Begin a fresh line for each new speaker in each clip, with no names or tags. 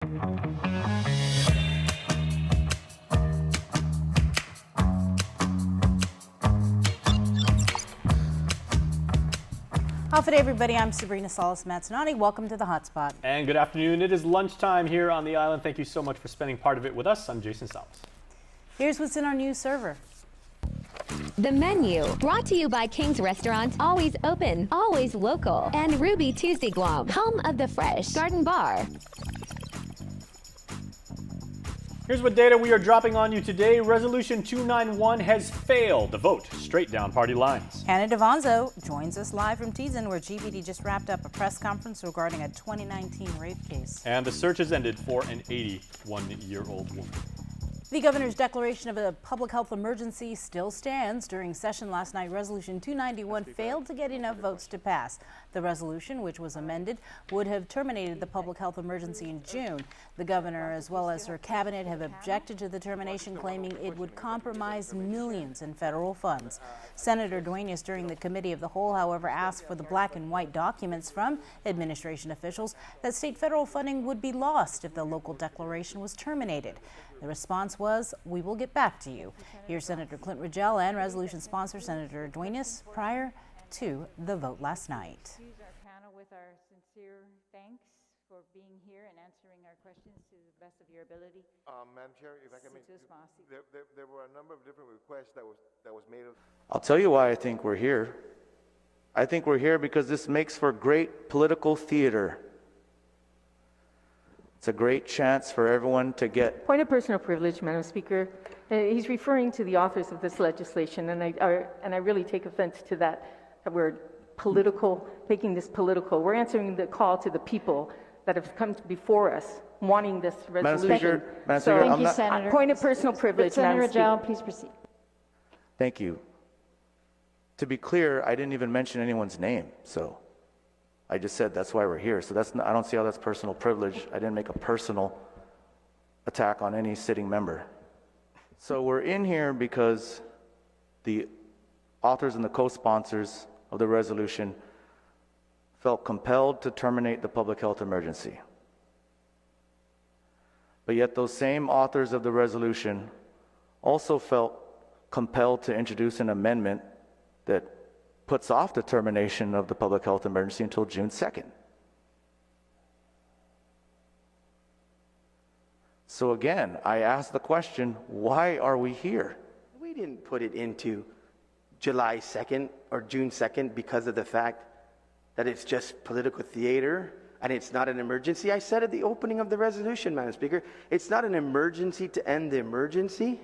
Good day, everybody. I'm Sabrina Salas-Matsinati. Welcome to the Hotspot.
And good afternoon. It is lunchtime here on the island. Thank you so much for spending part of it with us. I'm Jason Salas.
Here's what's in our news server.
The menu, brought to you by King's Restaurant, always open, always local, and Ruby Tuesday Guam, home of the fresh garden bar.
Here's what data we are dropping on you today. Resolution 291 has failed to vote straight down party lines.
Hannah Devonzo joins us live from Teason, where GBD just wrapped up a press conference regarding a 2019 rape case.
And the search has ended for an 81-year-old woman.
The governor's declaration of a public health emergency still stands. During session last night, Resolution 291 failed to get enough votes to pass. The resolution, which was amended, would have terminated the public health emergency in June. The governor, as well as her cabinet, have objected to the termination, claiming it would compromise millions in federal funds. Senator Duenas, during the committee of the whole, however, asked for the black and white documents from administration officials that state federal funding would be lost if the local declaration was terminated. The response was, "We will get back to you." Here's Senator Clint Ridgell and resolution sponsor Senator Duenas prior to the vote last night.
Excuse our panel with our sincere thanks for being here and answering our questions to the best of your ability.
Madam Chair, if I can make, there were a number of different requests that was made.
I'll tell you why I think we're here. I think we're here because this makes for great political theater. It's a great chance for everyone to get...
Point of personal privilege, Madam Speaker. He's referring to the authors of this legislation, and I really take offense to that word, political, making this political. We're answering the call to the people that have come before us, wanting this resolution.
Madam Speaker,
thank you, Senator. Point of personal privilege,
Senator
Madam Speaker.
Ridgell, please proceed.
Thank you. To be clear, I didn't even mention anyone's name, so... I just said that's why we're here. So that's not, I don't see how that's personal privilege. I didn't make a personal attack on any sitting member. So we're in here because the authors and the co-sponsors of the resolution felt compelled to terminate the public health emergency. But yet those same authors of the resolution also felt compelled to introduce an amendment that puts off the termination of the public health emergency until June 2nd. So again, I ask the question, why are we here?
We didn't put it into July 2nd or June 2nd because of the fact that it's just political theater and it's not an emergency. I said at the opening of the resolution, Madam Speaker, it's not an emergency to end the emergency.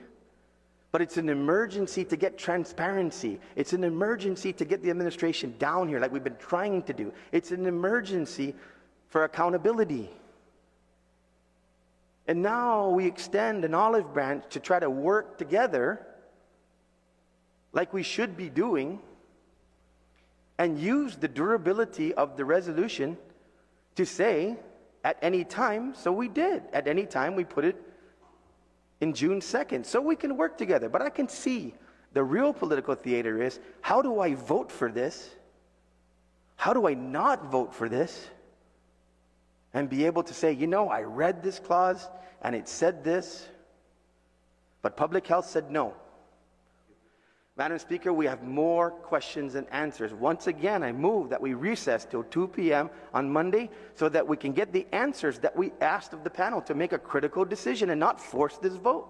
But it's an emergency to get transparency. It's an emergency to get the administration down here like we've been trying to do. It's an emergency for accountability. And now we extend an olive branch to try to work together like we should be doing and use the durability of the resolution to say at any time, so we did. At any time we put it in June 2nd, so we can work together. But I can see the real political theater is, how do I vote for this? How do I not vote for this? And be able to say, you know, I read this clause and it said this, but public health said no. Madam Speaker, we have more questions than answers. Once again, I move that we recess till 2 p.m. on Monday so that we can get the answers that we asked of the panel to make a critical decision and not force this vote.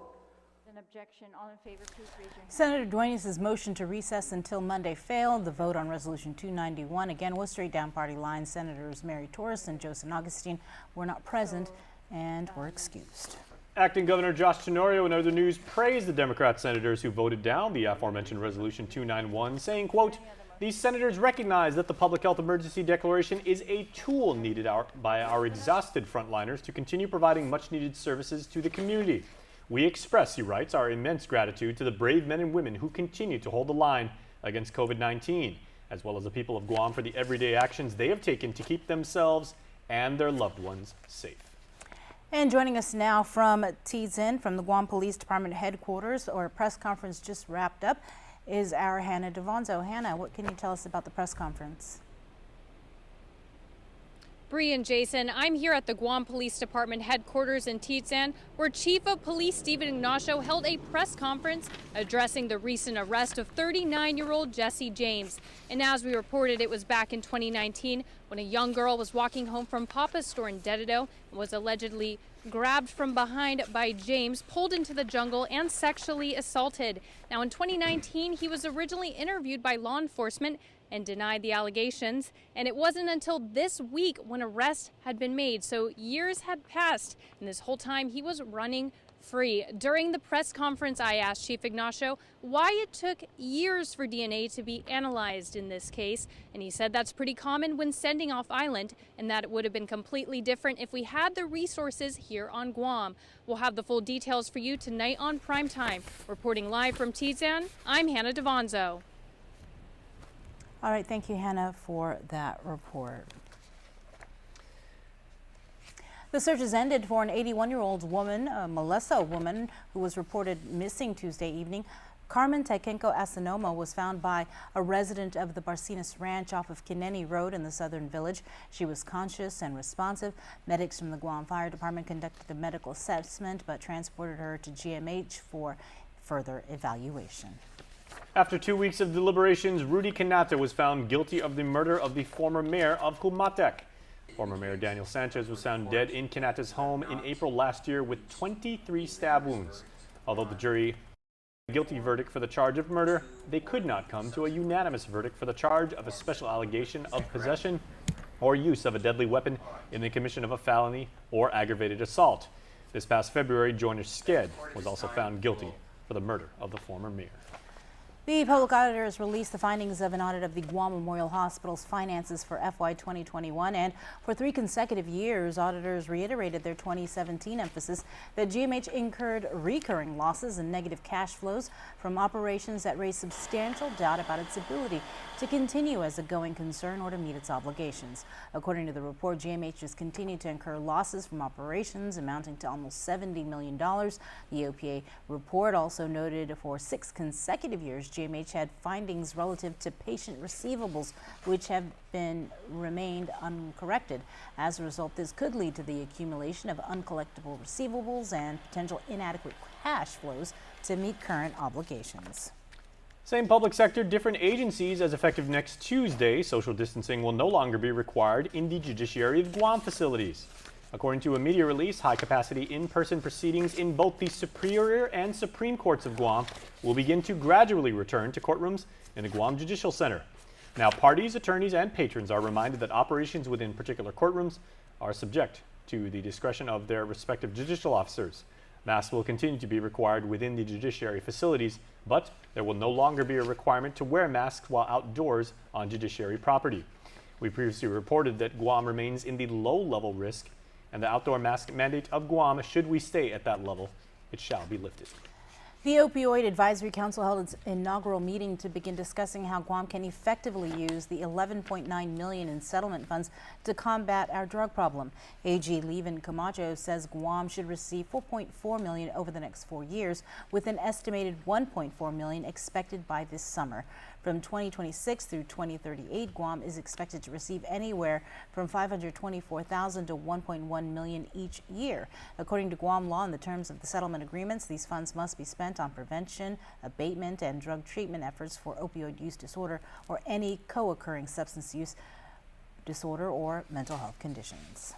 An objection. All in favor, please raise your hand.
Senator Duenas' motion to recess until Monday failed. The vote on Resolution 291 again was straight down party lines. Senators Mary Torres and Joseph Augustine were not present and were excused.
Acting Governor Josh Tenorio in other news praised the Democrat senators who voted down the aforementioned Resolution 291, saying, quote, "These senators recognize that the public health emergency declaration is a tool needed by our exhausted frontliners to continue providing much-needed services to the community. We express," he writes, "our immense gratitude to the brave men and women who continue to hold the line against COVID-19, as well as the people of Guam for the everyday actions they have taken to keep themselves and their loved ones safe."
And joining us now from Teason, from the Guam Police Department headquarters, or a press conference just wrapped up, is our Hannah Devonzo. Hannah, what can you tell us about the press conference?
Bree and Jason, I'm here at the Guam Police Department headquarters in Tizan, where Chief of Police Stephen Ignacio held a press conference addressing the recent arrest of 39-year-old Jesse James. And as we reported, it was back in 2019 when a young girl was walking home from Papa's store in Dededo and was allegedly grabbed from behind by James, pulled into the jungle, and sexually assaulted. Now, in 2019, he was originally interviewed by law enforcement and denied the allegations. And it wasn't until this week when arrest had been made. So years had passed, and this whole time he was running free. During the press conference, I asked Chief Ignacio why it took years for DNA to be analyzed in this case. And he said that's pretty common when sending off island, and that it would have been completely different if we had the resources here on Guam. We'll have the full details for you tonight on Primetime. Reporting live from Tizan, I'm Hannah Devonzo.
All right, thank you, Hannah, for that report. The search has ended for an 81-year-old woman, a Melissa woman, who was reported missing Tuesday evening. Carmen Taikenko Asanoma was found by a resident of the Barcinas Ranch off of Kineni Road in the Southern Village. She was conscious and responsive. Medics from the Guam Fire Department conducted a medical assessment but transported her to GMH for further evaluation.
After 2 weeks of deliberations, Rudy Canata was found guilty of the murder of the former mayor of Cumatec. Former Mayor Daniel Sanchez was found dead in Canata's home in April last year with 23 stab wounds. Although the jury had a guilty verdict for the charge of murder, they could not come to a unanimous verdict for the charge of a special allegation of possession or use of a deadly weapon in the commission of a felony or aggravated assault. This past February, Joyner Sked was also found guilty for the murder of the former mayor.
The public auditors released the findings of an audit of the Guam Memorial Hospital's finances for FY 2021, and for 3 consecutive years, auditors reiterated their 2017 emphasis that GMH incurred recurring losses and negative cash flows from operations that raised substantial doubt about its ability to continue as a going concern or to meet its obligations. According to the report, GMH has continued to incur losses from operations amounting to almost $70 million. The OPA report also noted for 6 consecutive years, GMH had findings relative to patient receivables, which have remained uncorrected. As a result, this could lead to the accumulation of uncollectible receivables and potential inadequate cash flows to meet current obligations.
Same public sector, different agencies. As effective next Tuesday, social distancing will no longer be required in the Judiciary of Guam facilities. According to a media release, high-capacity in-person proceedings in both the Superior and Supreme Courts of Guam will begin to gradually return to courtrooms in the Guam Judicial Center. Now, parties, attorneys, and patrons are reminded that operations within particular courtrooms are subject to the discretion of their respective judicial officers. Masks will continue to be required within the judiciary facilities, but there will no longer be a requirement to wear masks while outdoors on judiciary property. We previously reported that Guam remains in the low-level risk, and the outdoor mask mandate of Guam, should we stay at that level, it shall be lifted.
The Opioid Advisory Council held its inaugural meeting to begin discussing how Guam can effectively use the $11.9 million in settlement funds to combat our drug problem. AG Levin Camacho says Guam should receive $4.4 million over the next 4 years, with an estimated $1.4 million expected by this summer. From 2026 through 2038, Guam is expected to receive anywhere from $524,000 to $1.1 million each year. According to Guam law and the terms of the settlement agreements, these funds must be spent on prevention, abatement, and drug treatment efforts for opioid use disorder or any co-occurring substance use disorder or mental health conditions.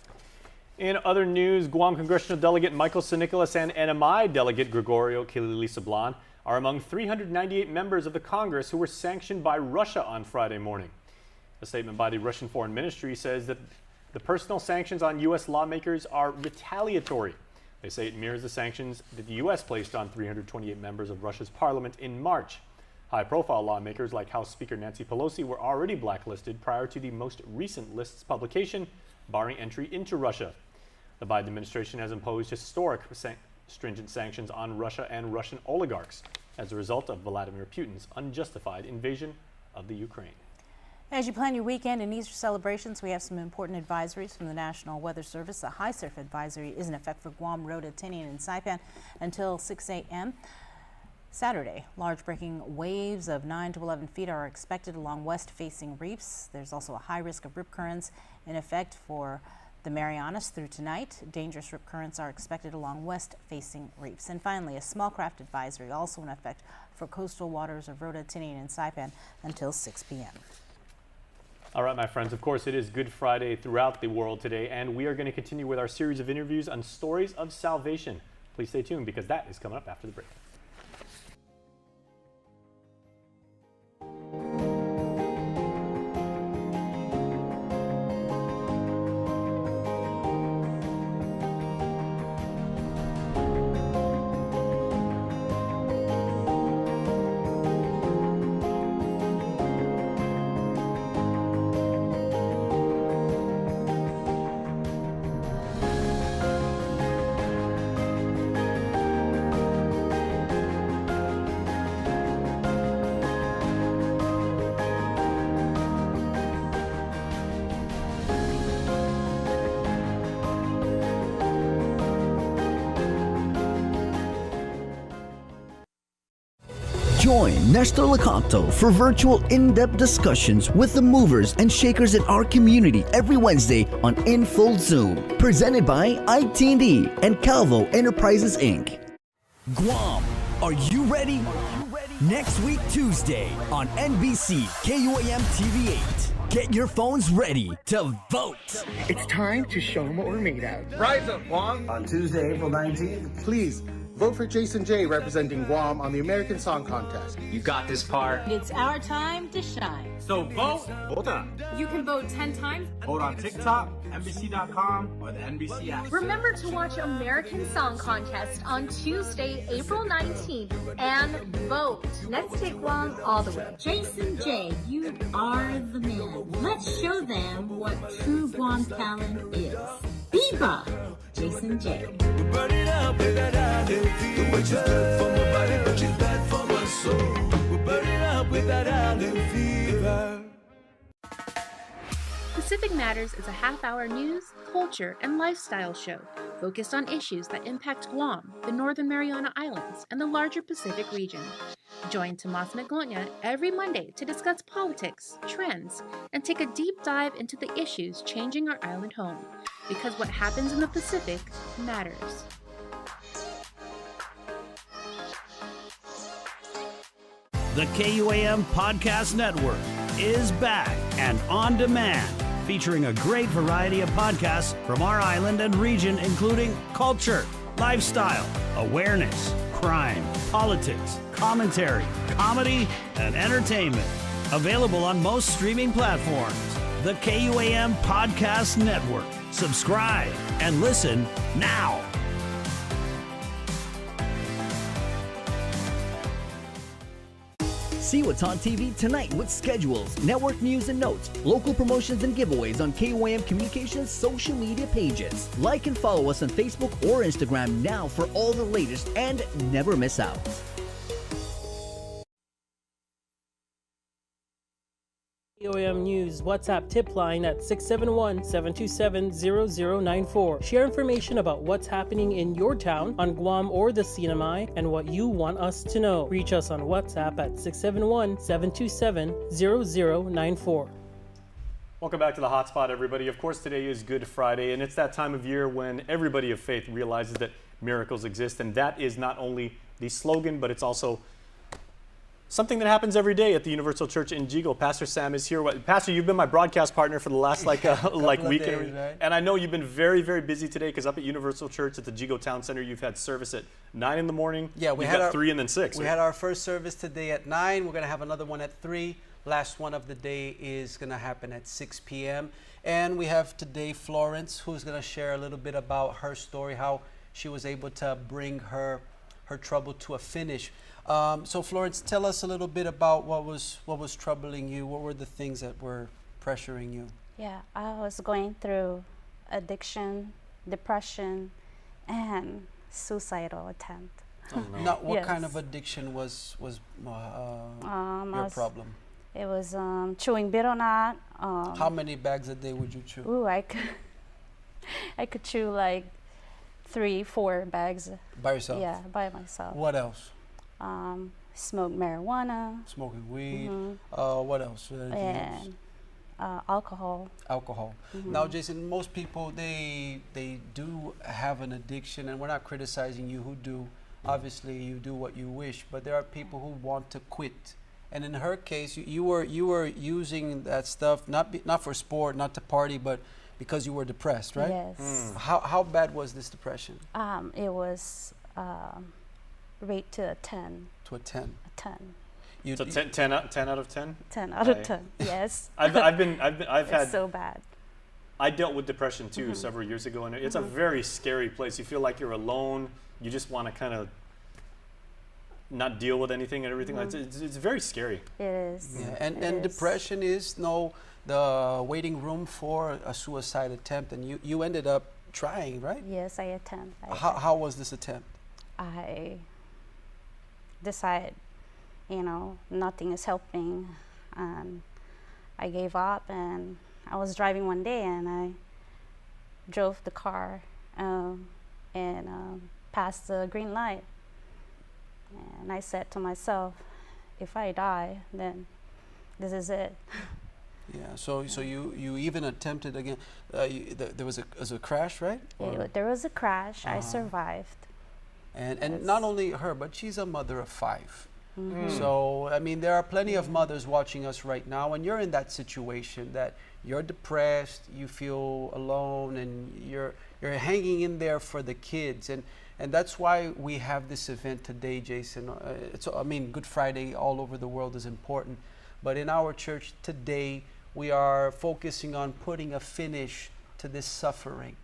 In other news, Guam Congressional Delegate Michael Sinicolas and NMI Delegate Gregorio Kilili-Sablan are among 398 members of the Congress who were sanctioned by Russia on Friday morning. A statement by the Russian Foreign Ministry says that the personal sanctions on U.S. lawmakers are retaliatory. They say it mirrors the sanctions that the U.S. placed on 328 members of Russia's parliament in March. High-profile lawmakers like House Speaker Nancy Pelosi were already blacklisted prior to the most recent list's publication, barring entry into Russia. The Biden administration has imposed historic stringent sanctions on Russia and Russian oligarchs as a result of Vladimir Putin's unjustified invasion of the Ukraine.
As you plan your weekend and Easter celebrations, we have some important advisories from the National Weather Service. A high surf advisory is in effect for Guam, Rota, Tinian, and Saipan until 6 a.m. Saturday. Large breaking waves of 9 to 11 feet are expected along west-facing reefs. There's also a high risk of rip currents in effect for the Marianas through tonight. Dangerous rip currents are expected along west-facing reefs. And finally, a small craft advisory also in effect for coastal waters of Rota, Tinian, and Saipan until 6 p.m.
All right, my friends, of course, it is Good Friday throughout the world today, and we are going to continue with our series of interviews on stories of salvation. Please stay tuned because that is coming up after the break.
Join Nestor Licopto for virtual in-depth discussions with the movers and shakers in our community every Wednesday on In Full Zoom. Presented by IT&D and Calvo Enterprises, Inc. Guam, are you ready? Next week, Tuesday on NBC KUAM TV8. Get your phones ready to vote.
It's time to show them what we're made of.
Rise up, Guam! On Tuesday, April 19th,
please vote for Jason J representing Guam on the American Song Contest.
You got this part.
It's our time to shine.
So vote. Vota.
You can vote 10 times.
Vote on TikTok, NBC.com, or the NBC app.
Remember to watch American Song Contest on Tuesday, April 19th, and vote.
Let's take Guam all the way. Jason J, you are the man. Let's show them what true Guam talent is. Biba, Jason J.
We burn it up with that island fever. The witch is good for my body, but she's bad for my soul. We burn it up with that island fever.
Pacific Matters is a half-hour news, culture, and lifestyle show focused on issues that impact Guam, the Northern Mariana Islands, and the larger Pacific region. Join Tomas Maglonia every Monday to discuss politics, trends, and take a deep dive into the issues changing our island home, because what happens in the Pacific matters.
The KUAM Podcast Network is back and on demand, featuring a great variety of podcasts from our island and region, including culture, lifestyle, awareness, crime, politics, commentary, comedy, and entertainment. Available on most streaming platforms. The KUAM Podcast Network. Subscribe and listen now.
See what's on TV tonight with schedules, network news and notes, local promotions and giveaways on KUAM Communications social media pages. Like and follow us on Facebook or Instagram now for all the latest and never miss out.
KUAM News WhatsApp tip line at 671-727-0094. Share information about what's happening in your town, on Guam or the CNMI, and what you want us to know. Reach us on WhatsApp at 671-727-0094.
Welcome back to the Hotspot, everybody. Of course, today is Good Friday, and it's that time of year when everybody of faith realizes that miracles exist, and that is not only the slogan, but it's also something that happens every day at the Universal Church in Jigo. Pastor Sam is here. Pastor, you've been my broadcast partner for the last week.
Days, right?
And I know you've been very, very busy today because up at Universal Church at the Jigo Town Center, you've had service at 9 in the morning.
Yeah,
we had 3 and then 6.
We had our first service today at 9. We're going to have another one at 3. Last one of the day is going to happen at 6 p.m. And we have today Florence, who's going to share a little bit about her story, how she was able to bring her trouble to a finish. So Florence, tell us a little bit about what was troubling you. What were the things that were pressuring you?
Yeah, I was going through addiction, depression, and suicidal attempt.
Oh, no.
Now, what kind of addiction was your problem?
It was chewing bitter nut.
How many bags a day would you chew?
Ooh, I could chew like 3-4 bags.
By yourself?
Yeah, by myself.
What else?
Smoked marijuana.
Smoking weed.
Mm-hmm.
What else?
And alcohol.
Alcohol.
Mm-hmm.
Now, Jason, most people, they do have an addiction, and we're not criticizing you who do. Obviously, you do what you wish, but there are people who want to quit. And in her case, you were using that stuff not for sport, not to party, but because you were depressed, right?
Yes.
How bad was this depression?
It was rate to a 10.
To a 10.
A 10.
So 10 out of 10?
10 out of 10. Yes.
I've
it's
had
so bad.
I dealt with depression too several years ago, and it's a very scary place. You feel like you're alone. You just want to kind of not deal with anything and everything. It's very scary.
It is.
Yeah. And depression is the waiting room for a suicide attempt, and you ended up trying, right?
Yes, I attempt.
How was this attempt?
I decided, nothing is helping, and I gave up. And I was driving one day, and I drove the car and passed the green light. And I said to myself, if I die, then this is it.
Yeah. So you even attempted again. There was a crash, right?
There was a crash. I survived.
And not only her, but she's a mother of 5.
Mm-hmm.
So, I mean, there are plenty of mothers watching us right now, and you're in that situation that you're depressed, you feel alone, and you're hanging in there for the kids. And that's why we have this event today, Jason. Good Friday all over the world is important. But in our church today, we are focusing on putting a finish to this suffering.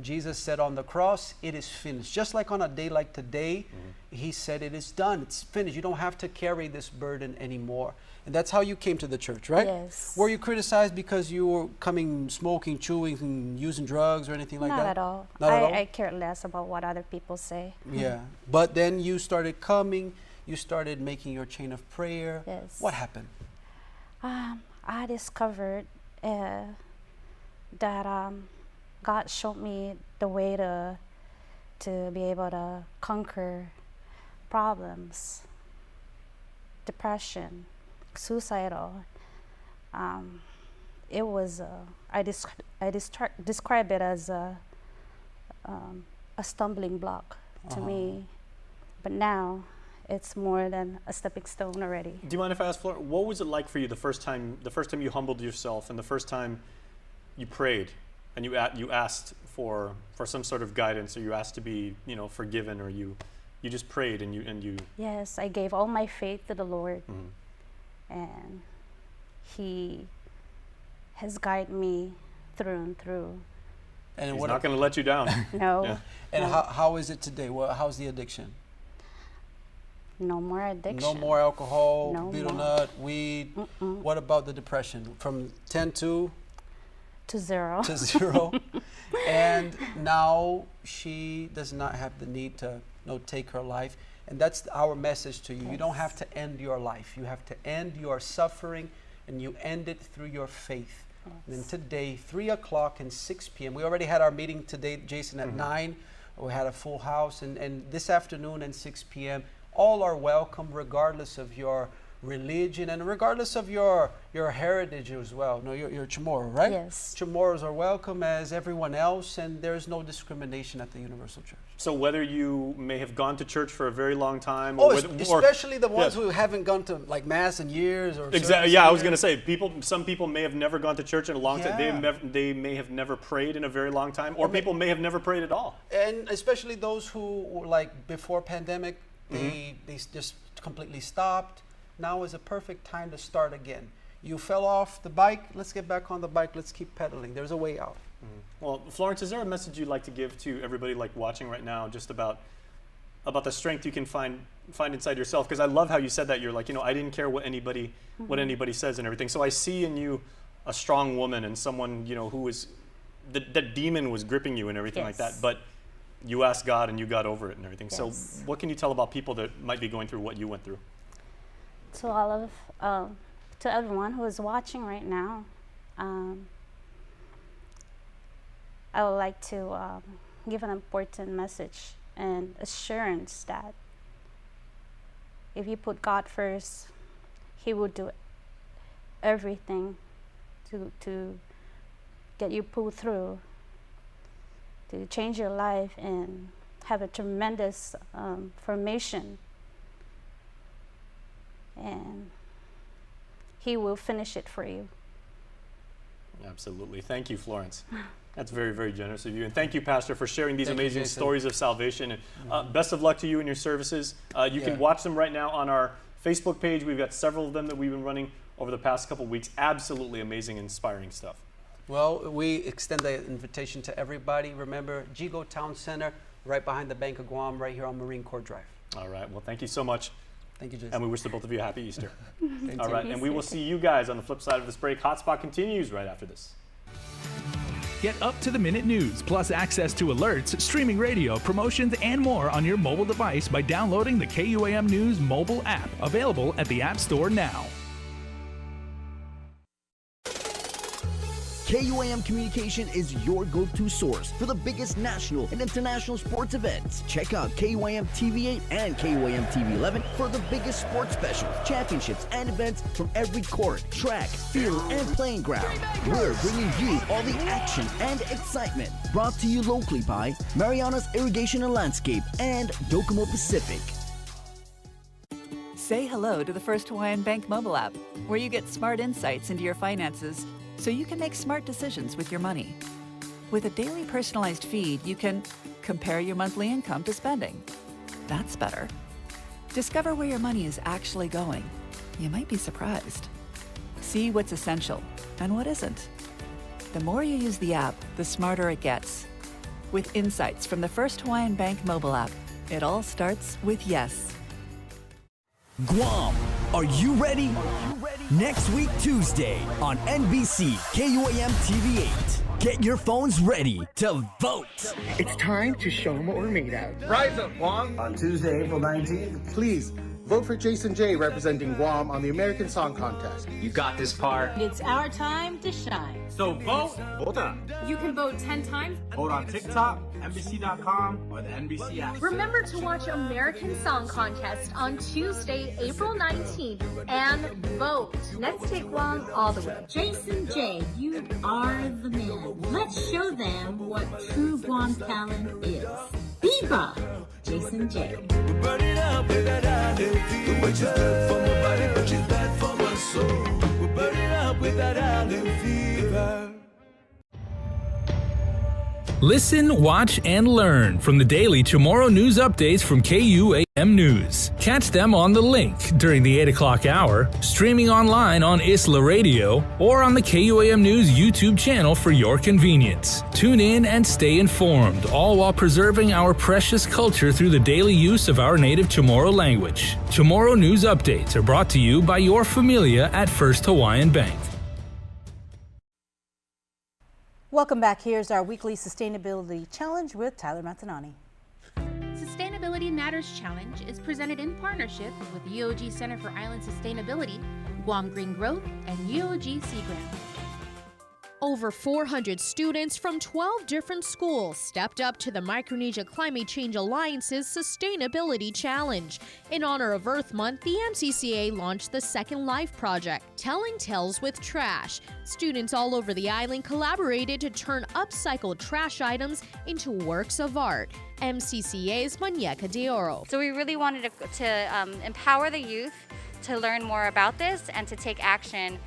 Jesus said on the cross, it is finished. Just like on a day like today, he said it is done, it's finished. You don't have to carry this burden anymore. And that's how you came to the church, right?
Yes.
Were you criticized because you were smoking, chewing, and using drugs or anything like that?
Not at all.
Not at all?
I care less about what other people say.
Yeah. But then you started coming, you started making your chain of prayer.
Yes.
What happened?
I discovered that God showed me the way to be able to conquer problems, depression, suicidal. It was I describe it as a stumbling block to me, but now it's more than a stepping stone already.
Do you mind if I ask, Flora, what was it like for you the first time you humbled yourself, and the first time you prayed and you asked for some sort of guidance, or you asked to be forgiven, or you just prayed and you
Yes, I gave all my faith to the Lord, and He has guided me through and through.
And He's not going to let you down.
No.
Yeah.
And how is it today? How's the addiction?
No more addiction.
No more alcohol,
No
betel
more.
nut, weed. What about the depression? From 10 to
0.
To 0. And now she does not have the need to take her life. And that's our message to you. You don't have to end your life. You have to end your suffering, and you end it through your faith. And then today, 3 o'clock and 6 p.m. We already had our meeting today, Jason, at 9. We had a full house. And this afternoon and 6 p.m., all are welcome, regardless of your religion and regardless of your heritage as well. No, you're Chamorro, right?
Yes.
Chamorros are welcome as everyone else, and there's no discrimination at the Universal Church.
So whether you may have gone to church for a very long time,
especially the ones who haven't gone to mass in years, or
exactly. Yeah, I was going to say some people may have never gone to church in a long time. They may have never prayed in a very long time, or people may have never prayed at all.
And especially those who before pandemic, they just completely stopped. Now is a perfect time to start again. You fell off the bike, let's get back on the bike, let's keep pedaling. There's a way out.
Well, Florence, is there a message you'd like to give to everybody watching right now, just about the strength you can find inside yourself? Because I love how you said that. You're I didn't care what anybody says and everything. So I see in you a strong woman, and someone who was that demon was gripping you and everything like that. But you asked God and you got over it and everything.
Yes.
So what can you tell about people that might be going through what you went through?
To all of, to everyone who is watching right now, I would like to give an important message and assurance that if you put God first, He will do everything to get you pulled through, to change your life and have a tremendous formation. And He will finish it for you.
Absolutely. Thank you, Florence. That's very, very generous of you. And thank you, Pastor, for sharing these
Thank you,
amazing
Jason.
stories of salvation. And best of luck to you in your services. You can watch them right now on our Facebook page. We've got several of them that we've been running over the past couple of weeks. Absolutely amazing, inspiring stuff.
Well, we extend the invitation to everybody. Remember, Jigo Town Center, right behind the Bank of Guam, right here on Marine Corps Drive.
All right. Well, thank you so much.
Thank you, Jason.
And we wish the both of you a happy Easter.
Thank
All
you.
right. And we will see you guys on the flip side of this break. HotSpot continues right after this.
Get up-to-the-minute news, plus access to alerts, streaming radio, promotions, and more on your mobile device by downloading the KUAM News mobile app, available at the App Store now.
KUAM Communication is your go-to source for the biggest national and international sports events. Check out KUAM TV 8 and KUAM TV 11 for the biggest sports specials, championships, and events from every court, track, field, and playing ground. We're bringing you all the action and excitement. Brought to you locally by Mariana's Irrigation and Landscape and Docomo Pacific.
Say hello to the First Hawaiian Bank mobile app, where you get smart insights into your finances so you can make smart decisions with your money. With a daily personalized feed, you can compare your monthly income to spending. That's better. Discover where your money is actually going. You might be surprised. See what's essential and what isn't. The more you use the app, the smarter it gets. With insights from the First Hawaiian Bank mobile app, it all starts with yes.
Guam, are you ready? Next week, Tuesday, on NBC KUAM TV 8. Get your phones ready to vote.
It's time to show them what we're made of.
Rise up, Guam! On Tuesday, April 19th.
Please vote for Jason J, representing Guam on the American Song Contest.
You got this part.
It's our time to shine.
So vote. Vote on.
You can vote 10 times.
Vote on TikTok, NBC.com, or the NBC app.
Remember to watch American Song Contest on Tuesday, April 19th, and vote.
Let's take Guam all the way. Jason J, you are the man. Let's show them what true Guam talent is. Biba, Jason J.
We burn it up with that island fever. The witch is good for my body, but she's bad for my soul. We burn it up with that island fever.
Listen, watch, and learn from the daily Tomorrow News updates from KUAM News. Catch them on the link during the 8 o'clock hour, streaming online on Isla Radio, or on the KUAM News YouTube channel for your convenience. Tune in and stay informed, all while preserving our precious culture through the daily use of our native Chamorro language. Tomorrow News updates are brought to you by your familia at First Hawaiian Bank.
Welcome back. Here's our weekly Sustainability Challenge with Tyler Matanani.
Sustainability Matters Challenge is presented in partnership with UOG Center for Island Sustainability, Guam Green Growth, and UOG Sea Grant. Over 400 students from 12 different schools stepped up to the Micronesia Climate Change Alliance's Sustainability Challenge. In honor of Earth Month, the MCCA launched the Second Life Project, Telling Tales with Trash. Students all over the island collaborated to turn upcycled trash items into works of art. MCCA's Manieka de Oro.
So we really wanted to empower the youth to learn more about this and to take action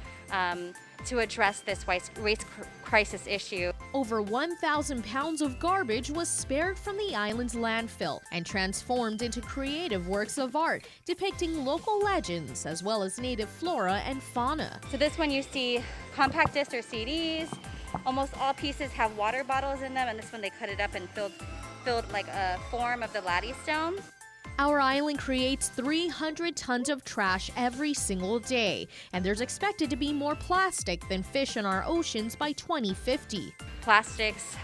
to address this waste crisis issue.
Over 1,000 pounds of garbage was spared from the island's landfill and transformed into creative works of art depicting local legends as well as native flora and fauna.
So this one you see compact discs or CDs. Almost all pieces have water bottles in them, and this one they cut it up and filled like a form of the Laddie Stone.
Our island creates 300 tons of trash every single day, and there's expected to be more plastic than fish in our oceans by 2050.
Plastics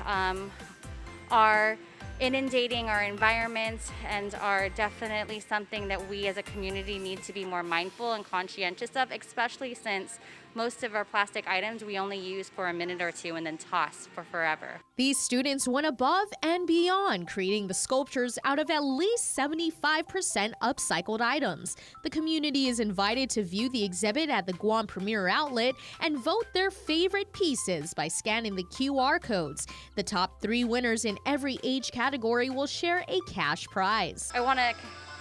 are inundating our environment and are definitely something that we as a community need to be more mindful and conscientious of, especially since most of our plastic items we only use for a minute or two and then toss for forever.
These students went above and beyond, creating the sculptures out of at least 75% upcycled items. The community is invited to view the exhibit at the Guam Premier Outlet and vote their favorite pieces by scanning the QR codes. The top 3 winners in every age category will share a cash prize.
I want to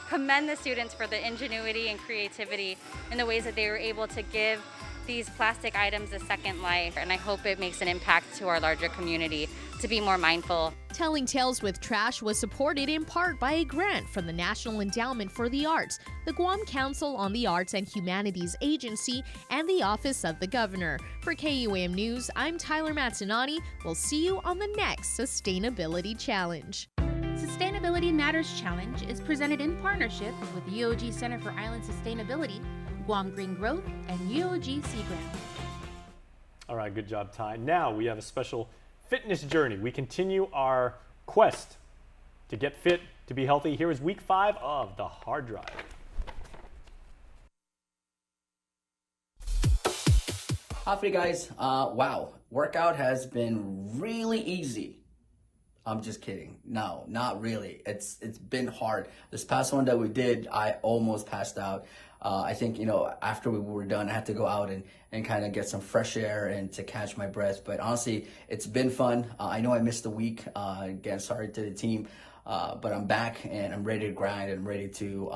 commend the students for the ingenuity and creativity in the ways that they were able to give these plastic items a second life, and I hope it makes an impact to our larger community to be more mindful.
Telling Tales with Trash was supported in part by a grant from the National Endowment for the Arts, the Guam Council on the Arts and Humanities Agency, and the Office of the Governor. For KUAM News, I'm Tyler Matsinani. We'll see you on the next Sustainability Challenge. Sustainability Matters Challenge is presented in partnership with the UOG Center for Island Sustainability, Guam Green Growth, and UOG Sea Grant.
All right, good job, Ty. Now we have a special fitness journey. We continue our quest to get fit, to be healthy. Here is week 5 of the Hard Drive.
Hi guys, wow, workout has been really easy. I'm just kidding. No, not really. It's been hard. This past one that we did, I almost passed out. I think, after we were done, I had to go out and kind of get some fresh air and to catch my breath. But honestly, it's been fun. I know I missed a week. Again, sorry to the team, but I'm back and I'm ready to grind and ready to,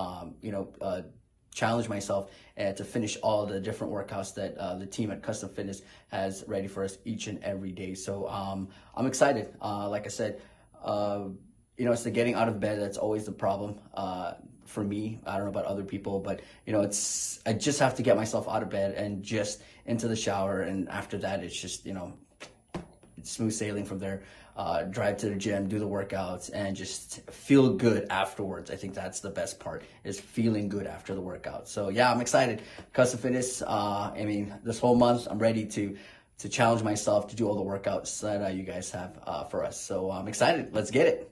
challenge myself and to finish all the different workouts that the team at Custom Fitness has ready for us each and every day. So I'm excited. Like I said, it's the getting out of bed that's always the problem for me. I don't know about other people, but I just have to get myself out of bed and just into the shower, and after that it's just it's smooth sailing from there. Drive to the gym, do the workouts, and just feel good afterwards. I think that's the best part, is feeling good after the workout. So yeah, I'm excited. Custom Fitness, this whole month I'm ready to challenge myself to do all the workouts that you guys have for us. So I'm excited. Let's get it.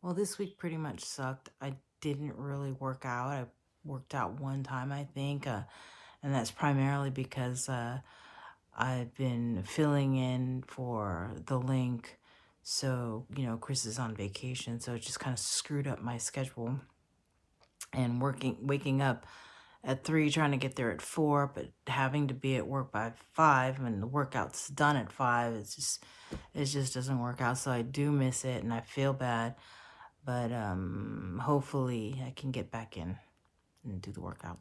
Well, this week pretty much sucked. I didn't really work out. I worked out one time, I think, and that's primarily because I've been filling in for the link. So, Chris is on vacation, so it just kind of screwed up my schedule. And waking up at 3, trying to get there at 4, but having to be at work by 5, and the workout's done at 5, it just doesn't work out. So I do miss it, and I feel bad. But hopefully I can get back in and do the workouts.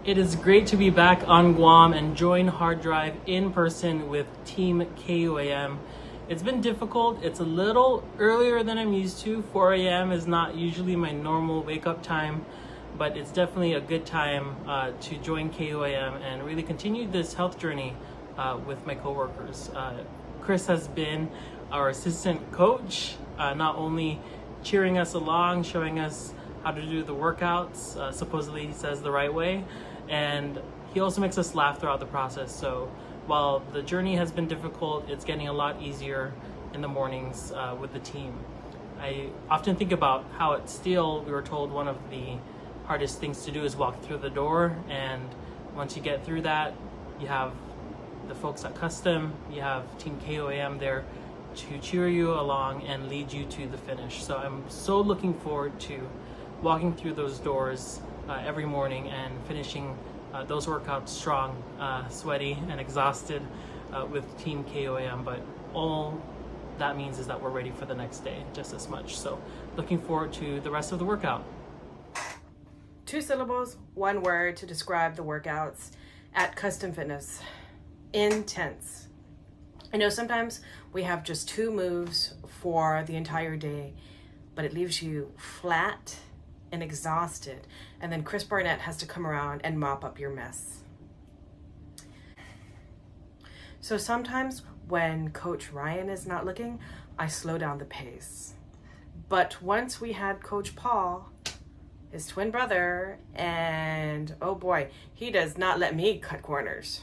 It is great to be back on Guam and join Hard Drive in person with Team KUAM. It's been difficult. It's a little earlier than I'm used to. 4 a.m. is not usually my normal wake-up time, but it's definitely a good time to join KUAM and really continue this health journey with my coworkers. Chris has been our assistant coach, not only cheering us along, showing us how to do the workouts, supposedly he says the right way, and he also makes us laugh throughout the process. So while the journey has been difficult, it's getting a lot easier in the mornings with the team. I often think about how at Steel we were told one of the hardest things to do is walk through the door, and once you get through that, you have the folks at Custom, you have Team KUAM there to cheer you along and lead you to the finish. So I'm so looking forward to walking through those doors every morning and finishing those workouts strong, sweaty and exhausted with Team KUAM, but all that means is that we're ready for the next day just as much. So looking forward to the rest of the workout.
2 syllables, 1 word to describe the workouts at Custom Fitness: intense. I know sometimes we have just 2 moves for the entire day, but it leaves you flat and exhausted, and then Chris Barnett has to come around and mop up your mess. So sometimes when Coach Ryan is not looking, I slow down the pace. But once we had Coach Paul, his twin brother, and oh boy, he does not let me cut corners.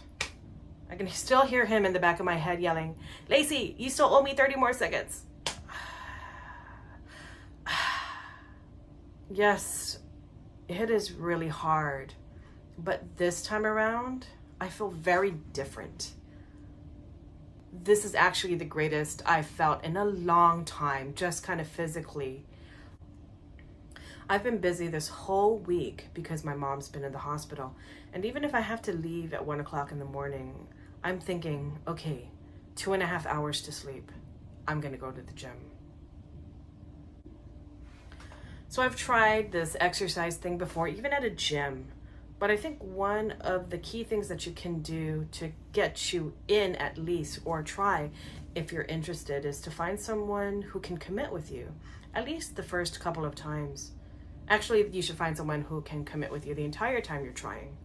I can still hear him in the back of my head yelling, "Lacey, you still owe me 30 more seconds." yes, it is really hard, but this time around, I feel very different. This is actually the greatest I've felt in a long time, just kind of physically. I've been busy this whole week because my mom's been in the hospital. And even if I have to leave at 1 o'clock in the morning, I'm thinking, okay, 2.5 hours to sleep. I'm gonna go to the gym. So I've tried this exercise thing before, even at a gym. But I think one of the key things that you can do to get you in at least, or try if you're interested, is to find someone who can commit with you, at least the first couple of times. Actually, you should find someone who can commit with you the entire time you're trying.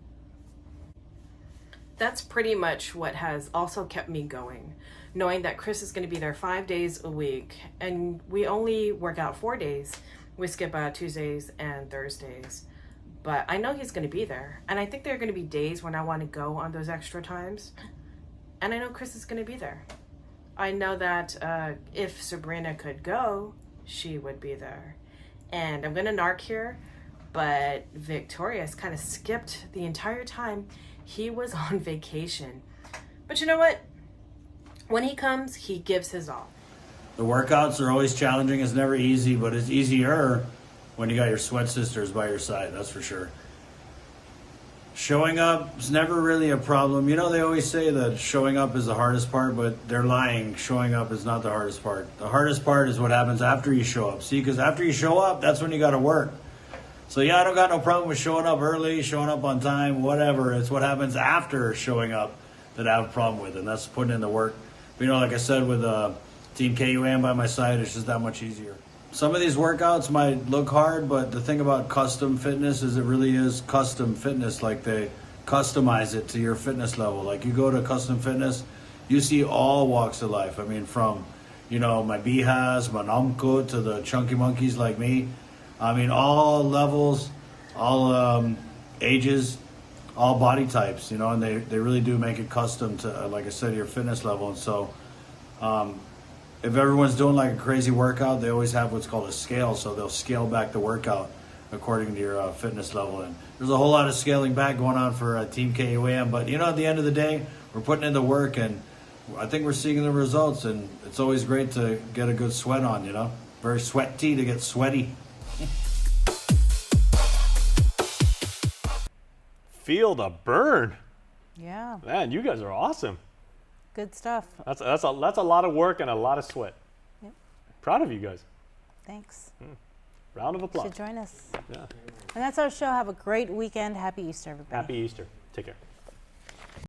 That's pretty much what has also kept me going, knowing that Chris is going to be there 5 days a week, and we only work out 4 days. We skip Tuesdays and Thursdays. But I know he's going to be there. And I think there are going to be days when I want to go on those extra times. And I know Chris is going to be there. I know that if Sabrina could go, she would be there. And I'm going to narc here, but Victoria's kind of skipped the entire time he was on vacation. But you know what? When he comes, he gives his all.
The workouts are always challenging. It's never easy, but it's easier when you got your sweat sisters by your side, that's for sure. Showing up is never really a problem. You know, they always say that showing up is the hardest part, but they're lying. Showing up is not the hardest part. The hardest part is what happens after you show up. See, because after you show up, that's when you got to work. So yeah, I don't got no problem with showing up early, showing up on time, whatever. It's what happens after showing up that I have a problem with, and that's putting in the work. But, you know, like I said, with Team KUAM by my side, it's just that much easier. Some of these workouts might look hard, but the thing about custom fitness is it really is custom fitness. Like, they customize it to your fitness level. Like, you go to custom fitness, you see all walks of life. I mean, from, you know, my bihas, my namko, to the chunky monkeys like me. I mean, all levels, all ages, all body types, you know, and they really do make it custom to, like I said, your fitness level. And so, if everyone's doing like a crazy workout, they always have what's called a scale, so they'll scale back the workout according to your fitness level. And there's a whole lot of scaling back going on for Team KUAM, but you know, at the end of the day, we're putting in the work, and I think we're seeing the results, and it's always great to get a good sweat on, you know? Very sweaty to get sweaty.
Feel the burn.
Yeah.
Man, you guys are awesome.
Good stuff.
That's a lot of work and a lot of sweat.
Yep.
Proud of you guys.
Thanks.
Round of applause.
You should join us.
Yeah.
And that's our show. Have a great weekend. Happy Easter, everybody.
Happy Easter. Take care.